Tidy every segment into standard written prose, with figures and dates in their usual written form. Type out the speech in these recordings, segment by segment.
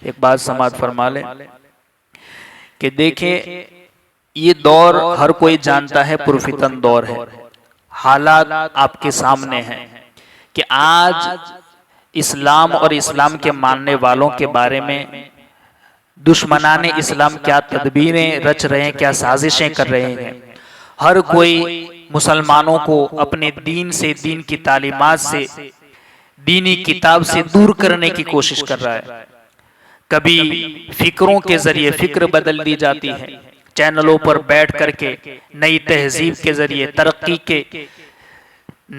ایک بات سماعت فرما لیں کہ دیکھیں یہ دور ہر کوئی جانتا ہے پرفتن دور ہے، حالات آپ کے سامنے ہیں کہ آج اسلام اور اسلام کے ماننے والوں کے بارے میں دشمنان اسلام کیا تدبیریں رچ رہے ہیں، کیا سازشیں کر رہے ہیں۔ ہر کوئی مسلمانوں کو اپنے دین سے، دین کی تعلیمات سے، دینی کتاب سے دور کرنے کی کوشش کر رہا ہے۔ کبھی فکروں کے ذریعے فکر بدل دی جاتی ہے، چینلوں پر بیٹھ کر کے نئی تہذیب کے ذریعے، ترقی کے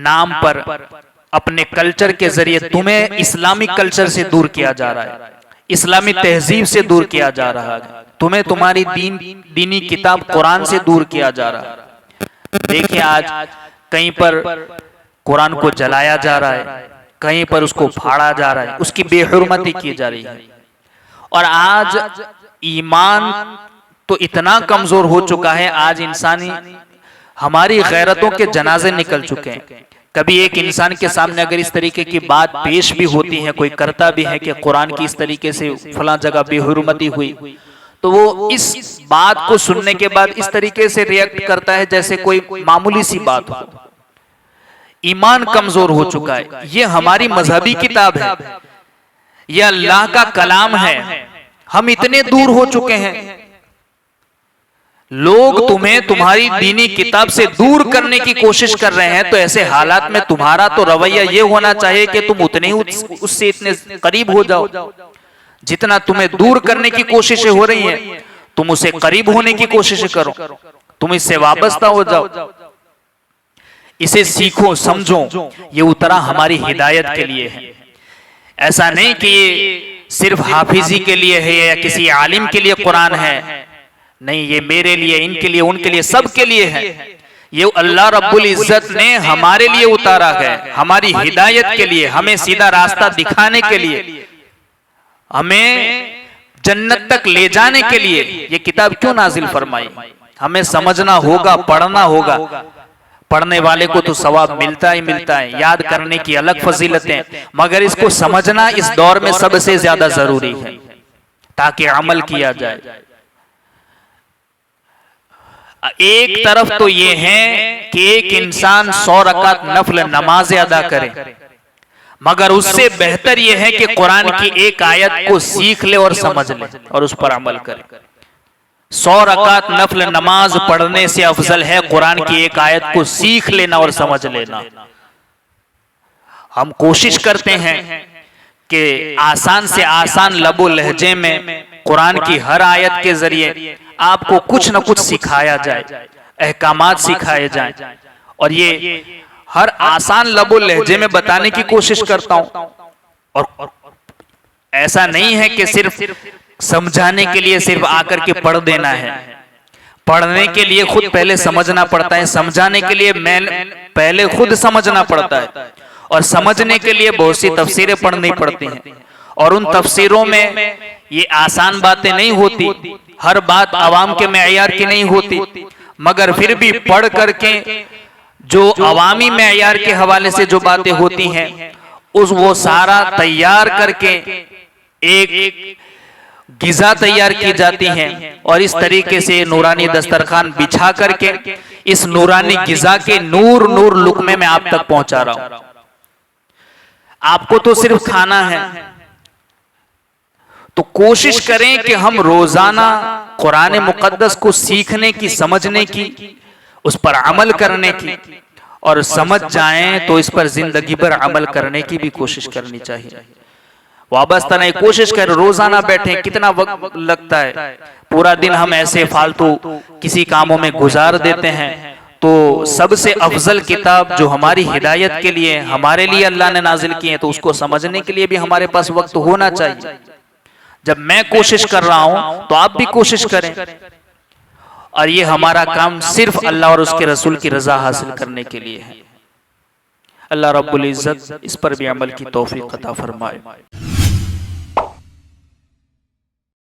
نام پر، اپنے کلچر کے ذریعے تمہیں اسلامی کلچر سے دور کیا جا رہا ہے، اسلامی تہذیب سے دور کیا جا رہا ہے، تمہیں تمہاری دینی کتاب قرآن سے دور کیا جا رہا ہے۔ دیکھیں آج کہیں پر قرآن کو جلایا جا رہا ہے، کہیں پر اس کو پھاڑا جا رہا ہے، اس کی بے حرمتی کی جا رہی ہے۔ اور آج ایمان تو اتنا کمزور ہو چکا ہے، آج انسانی ہماری غیرتوں کے جنازے نکل چکے ہیں۔ کبھی ایک انسان کے سامنے اگر اس طریقے کی بات پیش بھی ہوتی ہے، کوئی کرتا بھی ہے کہ قرآن کی اس طریقے سے فلاں جگہ بے حرمتی ہوئی، تو وہ اس بات کو سننے کے بعد اس طریقے سے ریئیکٹ کرتا ہے جیسے کوئی معمولی سی بات ہو۔ ایمان کمزور ہو چکا ہے۔ یہ ہماری مذہبی کتاب ہے، یہ اللہ کا کلام ہے، ہم اتنے دور ہو چکے ہیں۔ لوگ تمہیں تمہاری دینی کتاب سے دور کرنے کی کوشش کر رہے ہیں، تو ایسے حالات میں تمہارا تو رویہ یہ ہونا چاہیے کہ تم اتنے اس سے اتنے قریب ہو جاؤ۔ جتنا تمہیں دور کرنے کی کوششیں ہو رہی ہیں، تم اسے قریب ہونے کی کوشش کرو، تم اس سے وابستہ ہو جاؤ، اسے سیکھو، سمجھو۔ یہ اترا ہماری ہدایت کے لیے ہے، ایسا نہیں کہ یہ صرف حافظی کے لیے ہے یا کسی عالم کے لیے قرآن ہے، نہیں، یہ میرے لیے، ان کے لیے، ان کے لیے، سب کے لیے ہے۔ یہ اللہ رب العزت نے ہمارے لیے اتارا ہے، ہماری ہدایت کے لیے، ہمیں سیدھا راستہ دکھانے کے لیے، ہمیں جنت تک لے جانے کے لیے یہ کتاب کیوں نازل فرمائی؟ ہمیں سمجھنا ہوگا، پڑھنا ہوگا۔ پڑھنے والے کو تو ثواب ملتا ہی ملتا ہے، یاد کرنے کی الگ فضیلتیں، مگر اس کو سمجھنا اس دور میں سب سے زیادہ ضروری ہے تاکہ عمل کیا جائے۔ ایک طرف تو یہ ہے کہ ایک انسان 100 رکعت نفل نماز ادا کرے، مگر اس سے بہتر یہ ہے کہ قرآن کی ایک آیت کو سیکھ لے اور سمجھ لے اور اس پر عمل کرے۔ 100 رکعت نفل نماز پڑھنے سے افضل ہے قرآن کی ایک آیت کو سیکھ لینا اور سمجھ لینا۔ ہم کوشش کرتے ہیں کہ آسان سے آسان لب و لہجے میں قرآن کی ہر آیت کے ذریعے آپ کو کچھ نہ کچھ سکھایا جائے، احکامات سکھائے جائیں، اور یہ ہر آسان لب و لہجے میں بتانے کی کوشش کرتا ہوں۔ اور ایسا نہیں ہے کہ صرف سمجھانے کے لیے صرف آ کر کے پڑھ دینا ہے، پڑھنے کے لیے خود پہلے سمجھنا پڑتا ہے، سمجھانے کے لیے پہلے خود سمجھنا پڑتا ہے، اور سمجھنے کے لیے بہت سی تفسیریں پڑھنی پڑتی ہیں، اور ان تفسیروں میں یہ آسان باتیں نہیں ہوتی، ہر بات عوام کے معیار کی نہیں ہوتی، مگر پھر بھی پڑھ کر کے جو عوامی معیار کے حوالے سے جو باتیں ہوتی ہیں وہ سارا تیار کر کے ایک غذا تیار کی جاتی ہیں، اور اس طریقے سے نورانی دسترخوان بچھا کر کے اس نورانی غذا کے نور نور لقمے میں آپ تک پہنچا رہا ہوں۔ آپ کو تو صرف کھانا ہے، تو کوشش کریں کہ ہم روزانہ قرآن مقدس کو سیکھنے کی، سمجھنے کی، اس پر عمل کرنے کی، اور سمجھ جائیں تو اس پر زندگی بھر عمل کرنے کی بھی کوشش کرنی چاہیے۔ وابستہ نہیں، کوشش کریں روزانہ بیٹھیں، کتنا وقت لگتا ہے، پورا دن ہم ایسے فالتو کسی کاموں میں گزار دیتے ہیں۔ تو سب سے افضل کتاب جو ہماری ہدایت کے لیے، ہمارے لیے اللہ نے نازل کی ہے، تو اس کو سمجھنے کے لیے بھی ہمارے پاس وقت ہونا چاہیے۔ جب میں کوشش کر رہا ہوں تو آپ بھی کوشش کریں، اور یہ ہمارا کام صرف اللہ اور اس کے رسول کی رضا حاصل کرنے کے لیے ہے۔ اللہ رب العزت اس پر بھی عمل کی توفیق عطا فرمائے۔